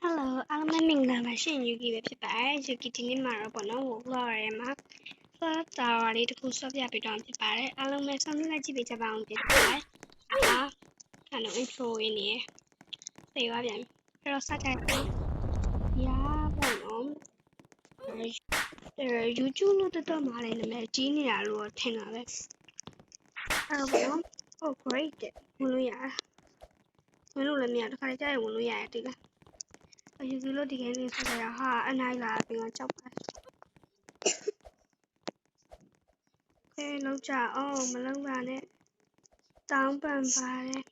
Hello အားလုံးပဲမင်္ဂလာပါရှင် Yuki ပဲဖြစ်ပါတယ် Yuki ဒီနေ့မှာတော့ပေါ့နော် Walk ရဲမှာ First Tower လေးတစ်ခုဆော့ပြပေးတော့ဖြစ်ပါတယ်အားလုံးပဲဆောင်းလိုက်ကြည့်ပေးကြပါအောင်ဖြစ်ပါတယ်ခဏ intro ရင်းနေသိပါပြန်အဲ့တော့စကြတယ်ရာပေါ့နော် YouTube လို့တော်မှာလည်းနာမည်ကြီးနေတာလို့ထင်တာပဲအဲ့တော့ပေါ့နော် Oh great ဝင်လို့ရဝင်လို့လည်းမရတခါကြရင်ဝင်လို့ရတယ်တိလားယူစီလို့ဒီကိန်းလေးဆက်ရဟာအနိုင်လာပြီးတော့ကြောက်ပါကဲလောက်ကြအောင်မလောက်ပါနဲ့တောင်းပန်ပါတယ်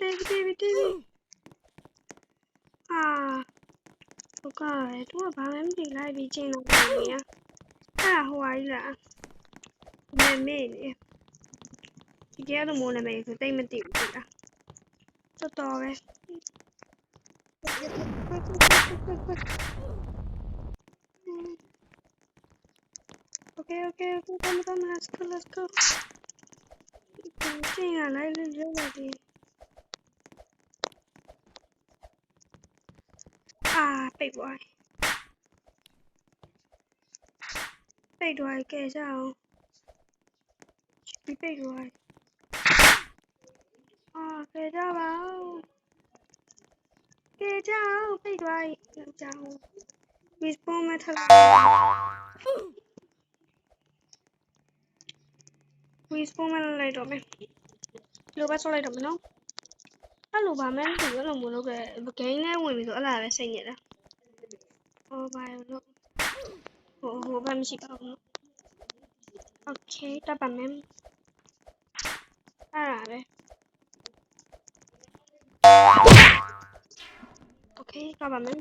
တေးဟုတ်ကဲ့သူကဘာမှမသိလိုက်ပြီးချင်းလို့ပြောနေရအဲ့ဟိုဟာကြီးလားမေလေဒီကတော့မိုးနာမည်ဆိုတိတ်မသိဘူးလားတော်တော်ပဲOkay, come, let's go. Ching à, lấy lên dưới này thì big boy kìa sao big boy kìa sao bảo kìa sao big boy chào respawn mà thật respawn mà lại rồi mày lưu ba số lại rồi nó hello bà mẹ thì rất là muốn lúc cái này mình rõ là phải xây nhẹ đó bài nó hồ ba mình chỉ có nó ok ta bà mẹ đấy ok ta bà mẹ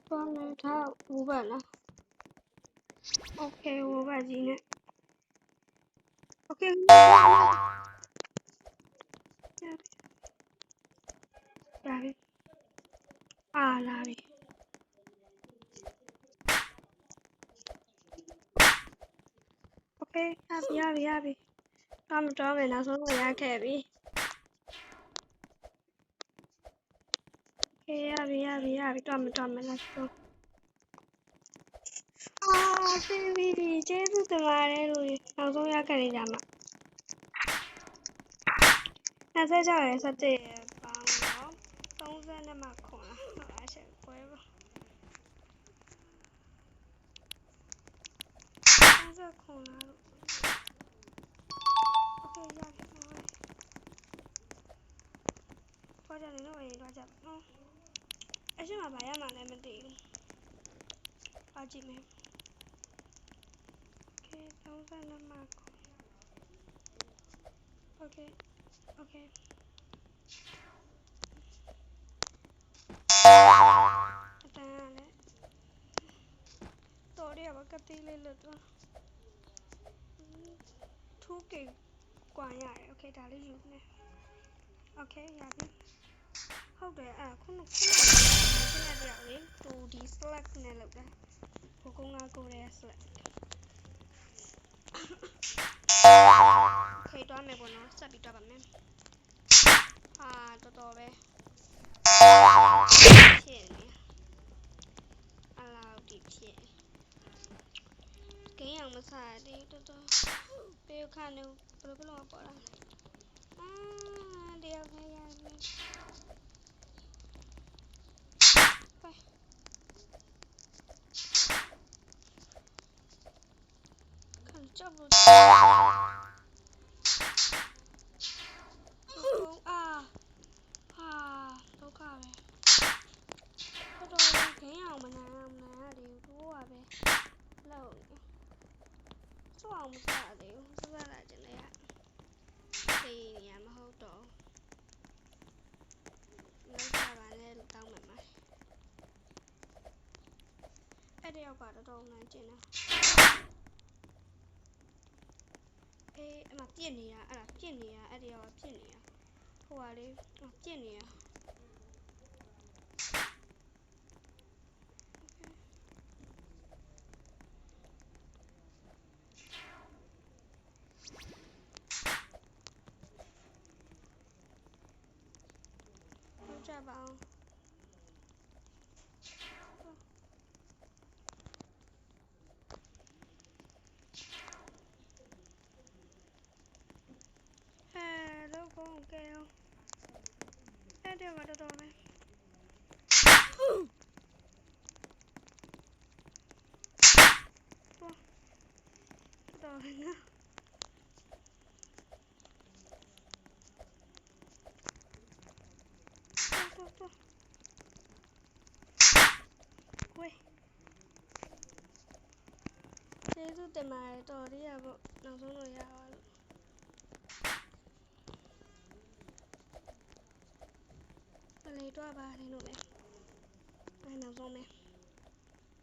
con này thao u bản à ok u bản gì nữa ok là đi ok happy con cho về nó xuống người ra kẹp đi ok happy cho mình là xuống baby đi chết từ ngoài đây rồi nó xuống ra cái này giảm ạ là sẽ cho cái sạch để bằng nó không ra là mà khổ là nó sẽ quay vào không ra khổ là ok ra cái này qua cho nó về qua chặt nó ấy chứ mà phải mà này mình đi qua chị mẹ ok không ra là mà ok tôi đi vào cái tí lên lượt luôn thu kỳ quả nhà ok đã lấy dụng nè ok nhà đi không để không cái này đẻo đấy tù đi select này lập ra của công an cô đây select ok đó mẹ của nó sắp bị cho bạn em to về chuyện allow đi chuyện cái hàng mà xài đi to bêu khăn đâu bơ lo bỏ ra đeo cái khăn chọc rồi đâu cả về tôi cái hàng mà nào đều thua về lâu số ông ta đều số ra lại trên này ạ thì nhà mà hô tổ lấy ra bạn lên tao mày cái đeo cả đâu này trên nào ê mà tiền này à tiền này à đeo tiền này à ဟိုပါလေပြင့်နေရဟုတ်ကြပါအောင်လောက်ကုန်ကဲအောင်အဲ့ဒါကတော့တော်မယ်တော်တယ်နော်ဝေးကျေးဇူးတင်ပါတယ်တော်ရရပေါ့နောက်ဆုံးတော့ရပါလို့မလေးတော့ပါတယ်လို့ပဲအဲ့နောက်ဆုံးပဲ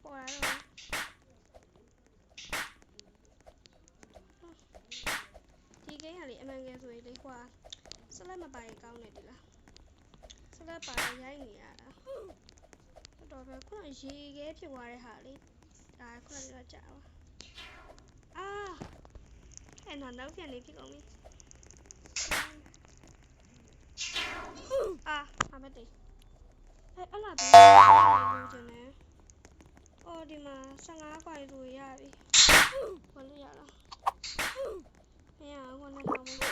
ပေါ်လာတော့ဒီကိန်းကလေအမှန်ကယ်ဆိုရင်လေကွာစလက်မပါရင်ကောင်းတယ်ဒီလားစလက်ပါရင်ရိုက်နေရတာတော်ပဲခုနရေခဲဖြစ်သွားတဲ့ဟာလေဒါခုနကကြာပါအဲ့နောက်ပြန်လေးဖြစ်ကုန်ပြီမမတေးအဲ့လာပြီးလို့ကျင်နေအော်ဒီမှာ15ခွိုင်ဆိုရပြီဘာလို့ရလားမရဘူးကတော့1500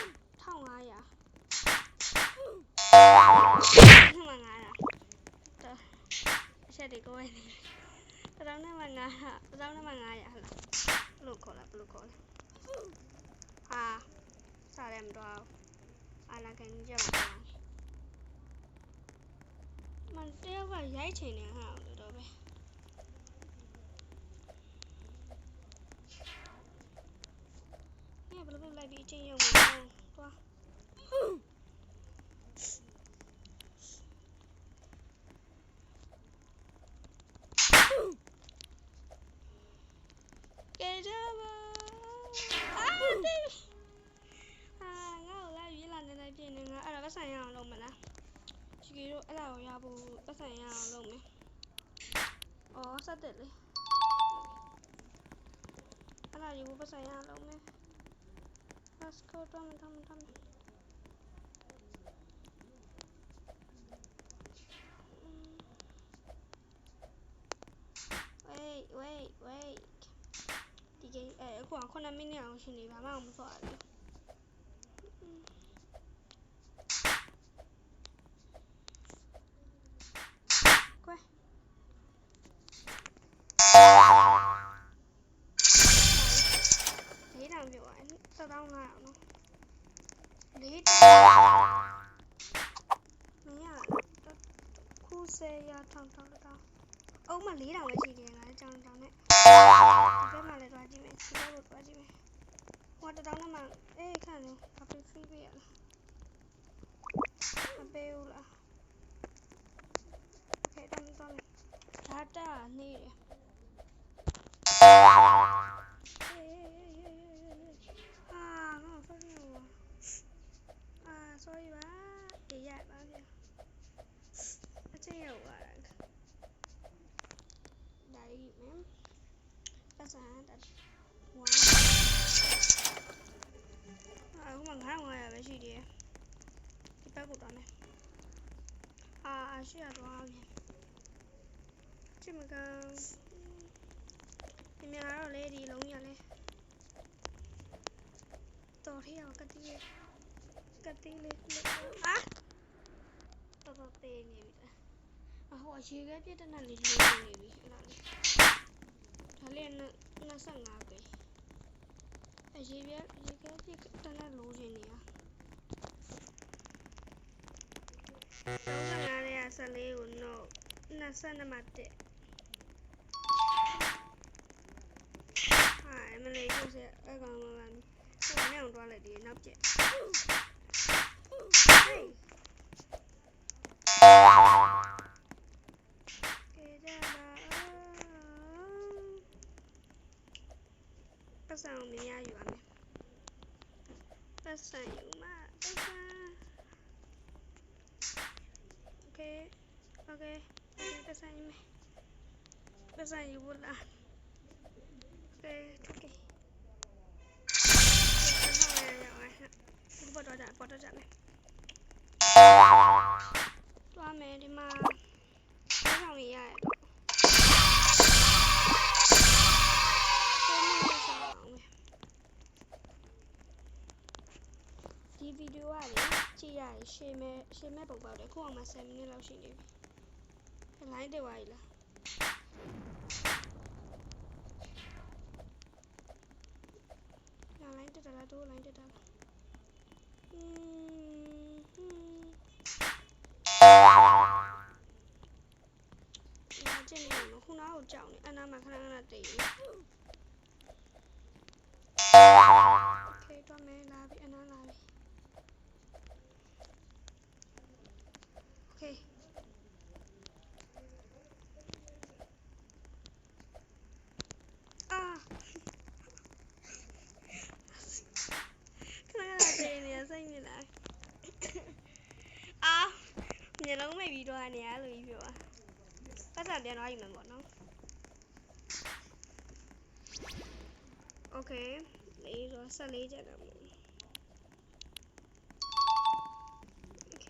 အချက်တွေကိုဝယ်နေ1500ဟလားဘလို့ခေါ်လားစားရမတော့အလာကန်ကြောက်มันတယောက်ကရိုက်ချင်တယ်ဟာတော်ပဲဘယ်လိုလိုက်ပြီးအချင်းရုံနဲ့သွားကဲကြပါတေးငါ့ကိုလိုက်ရေးလာနေလိုက်ပြင်းနေငါအဲ့ဒါပတ်ဆိုင်ရအောင်လုပ်မလားချီကီတို့အဲ့ဒါကိုရဖို့ပတ်ဆိုင်ရအောင်လုပ်မယ်စက်တက်လေအဲ့ဒါယူဖို့ပတ်ဆိုင်ရအောင်လုပ်မယ် Let's go တော့မwait ဒီကိန်းအခုက9မိနစ်အောင်ရှိနေဘာမှမဆော့ရဘူးကွယ်လေးတောင်ပြောရ1500နော်လေးတောင်မရခု10ရထောင်အုံးမ4000ပဲရှိတယ်ငါကြောင်နဲ့ဒီဘက်မှာလည်းသွားကြည့်မယ်ဒီဘက်ကိုသွားကြည့်မယ်ဟို1000နဲ့မှခန့်နေဘာဖြစ်ဖီးပေးရလားမပေးဘူးလားခဲတော့ဒါတာနေတယ်sorry ပါရပါဗျာအချင်းရောက်လာတာဒါကြီးမင်းပတ်စံတက်ဝမ်းအခုမှ900ပဲရှိသေးတယ်ဒီဘက်ကိုသွားမယ်ရှိရတော့မယ်ချစ်မကောင်မြင်ရတော့လေဒီလုံးရလဲတော်ထရောက်ကတိလေးတော်တော်သေးနေပြီဟိုရေခဲပြည့်တဲ့နဲ့လေးလေးနေပြီအဲ့ဒါလေးဒါလေး25ပဲရေခဲပြည့်တဲ့နဲ့လိုချင်နေရ35လေး14ကိုတော့22မှတက်မလေးကိုစအကောင်မလာဟိုနဲ့အောင်သွားလိုက်ဒီနောက်ကျက်ပတ်စံကိုမရယူရမယ်ပတ်စံယူမှာပတ်စံ okay okay okay ပတ်စံယူမယ်ပတ်စံယူဖို့လား okay okay ပေါ်တော့ကြမယ်တွားမယ်ဒီမှာဆောင်ရရတယ်ဒီဗီဒီယိုကလေကြည့်ရရင်ရှေ့မဲ့ပုံပေါက်တယ်ခုအောင်မှာ7မိနစ်လောက်ရှိနေပြီလိုင်းတက်သွားပြီလားလိုင်းတက်တာလားတို့လိုင်းတက်တာလားကျင်းနေလို့ခုနကကြောက်နေအနာမှာခဏတိတ်နေโอเคတော့မဲလာပြီအနာလာပြီโอเคခဏတိတ်နေစိတ်နေလားမျက်လုံးမိတ်ပြီးတော့နေရလို့ကြီးပြောပတ်စံပြန်သွားယူမယ်ပေါ့နော်โอเคလေးတော့14ချက်တော့โอเค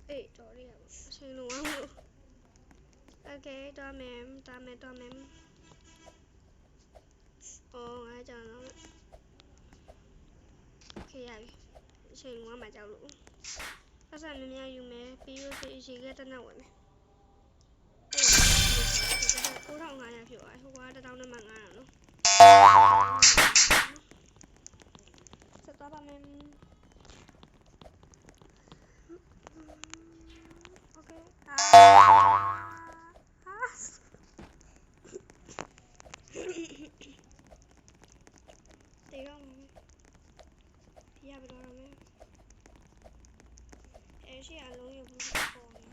အေးတော်ရရပါအချိန်လုံးအောင်โอเคတော့မယ်အားကြောင့်တော့โอเคရပြီအချိန်လုံးမှာကြောက်လို့ပတ်စံများများယူမယ်ပြီးလို့ရေခဲတစ်နက်ဝင်မယ်9500ဖြစ်သွားဟိုက1500နော်ဆက်သွားပါမယ်โอเคတေကောင်းရပါတော့မယ်ရှိအလုံးရဘူးပေါ်နေ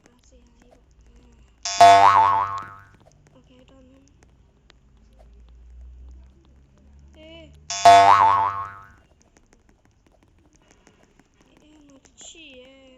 အားစီဟာကြီးโอเคတော့မယ်မချီရဲ့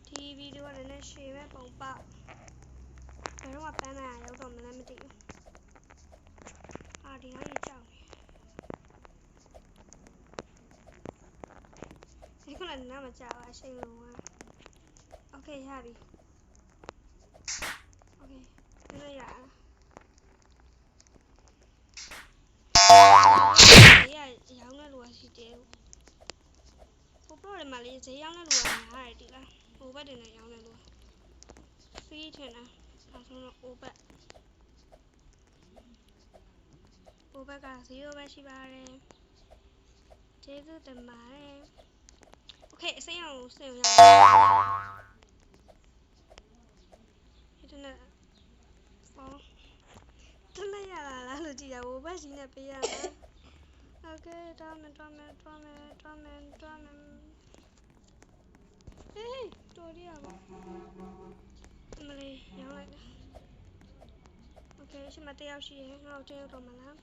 ဒီဗီဒီယိုကလည်းရှေ့မဲ့ပုံပေါက်ဘယ်တော့မှပန်းနိုင်ရောက်တော့မလဲမသိဘူးဒီတိုင်းကြောက်နေဒီခုနကနားမကြောက်အချိန်လုံးโอเคရပြီโอเคလည်းရရောင်းတဲ့လူကရှိတယ်ဟိုပြောတယ်မလေးဈေးရောင်းတဲ့လူကများတယ်ဒီလားဟိုဘက်တင်နဲ့ရောင်းတဲ့လူကဖီးထင်တာအဲဆိုတော့ဟိုဘက်က0ပဲရှိပါတယ်ကျေးဇူးတင်ပါတယ်โอเคအစိမ်းအောင်စင်ရအောင်ဒီနဲ့တနေ့ရလာလားလို့ကြည့်ရဟိုဘက်ရှိနေပေးရမှာโอเคတော့မယ်ဟေးတော်ရပါမလေးရောင်းလိုက်โอเคရှိမတယောက်ရှိရင်ငါ့ကိုတယောက်တော့မလား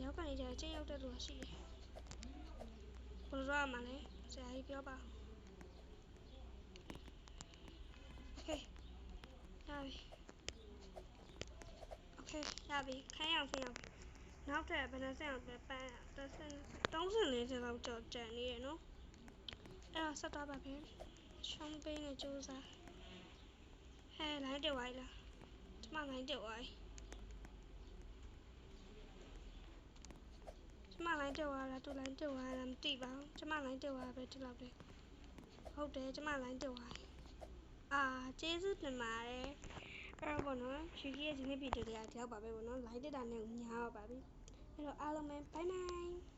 ရောက်ကနေကြချင်းရောက်တဲ့လူရှိတယ်ဘယ်လိုရမှာလဲဆရာကြီးပြောပါโอเคရပြီโอเคရပြီခိုင်းအောင်နောက်ထပ်ဘယ်နှစက်အောင်ပဲပန်း34စက်လောက်ကြော်ကြံနေရနော်အဲ့တော့ဆက်သွားပါပဲရှောင်းပေးနေကြိုးစားလိုင်းတက်သွားလားကျမလိုင်းတက်သွား လိုင်းတက်သွားတာသူ့လိုင်းတက်သွားတာမသိပါဘူးကျမလိုင်းတက်သွားပဲဒီလောက်တည်းဟုတ်တယ်ကျမလိုင်းတက်သွားကျေးဇူးတင်ပါတယ်အဲ့တော့ပေါ့နော်ယူကီရဲ့ဒီနေ့ဗီဒီယိုလေးကဒီလောက်ပါပဲပေါ့နော် like တက်တာနဲ့ညားတော့ပါပြီအဲ့တော့အားလုံးပဲ bye bye